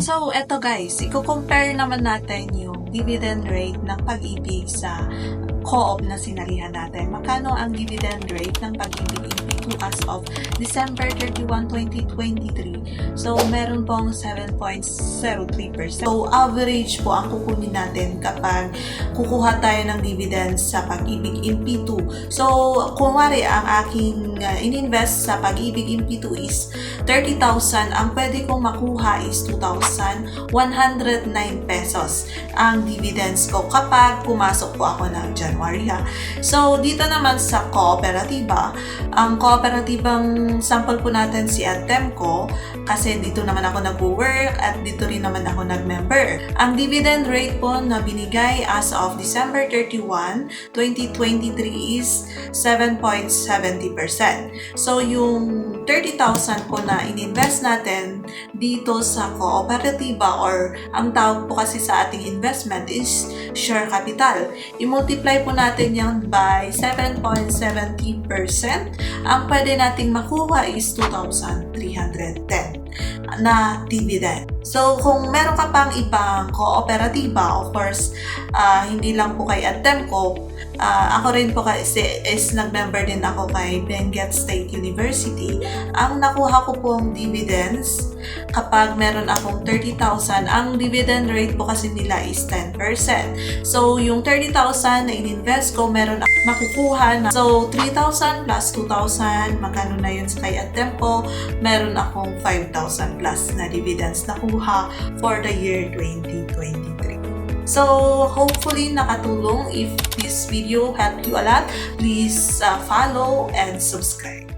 So, eto guys, i-compare naman natin yung dividend rate ng Pag-ibig sa co-op na sinalihan natin. Magkano ang dividend rate ng Pag-ibig in P2 as of December 31, 2023? So, meron pong 7.03%. So, average po ang kukunin natin kapag kukuha tayo ng dividends sa Pag-ibig in P2. So, kung wari ang aking ininvest sa Pag-ibig in P2 is 30,000, ang pwede kong makuha is 2,109 pesos ang dividends ko kapag pumasok po ako ng January ha. So, dito naman sa kooperatiba, ang kooperatibang sample po natin si Atemco kasi dito naman ako nag-work at dito rin naman ako nag-member. Ang dividend rate po na binigay as of December 31, 2023 is 7.70%. So, yung 30,000 po na ininvest natin dito sa kooperatiba or ang tawag po kasi sa ating investment is share capital. I-multiply po natin yan by 7.70%. Ang pwede nating makuha is 2,310 na dividend. So, kung meron ka pang ibang kooperatiba, of course, hindi lang po kay Atemco, ako rin po kasi is nag-member din ako kay Benguet State University. Ang nakuha ko pong dividends, kapag meron akong 30,000, ang dividend rate po kasi nila is 10%. So, yung 30,000 na ininvest ko, meron akong makukuha na. So, 3,000 plus 2,000, magkano na yun sa kay Atemco, meron akong 5,000 plus na dividends nakuha for the year 2023. So, hopefully nakatulong. If this video helped you a lot, please follow and subscribe.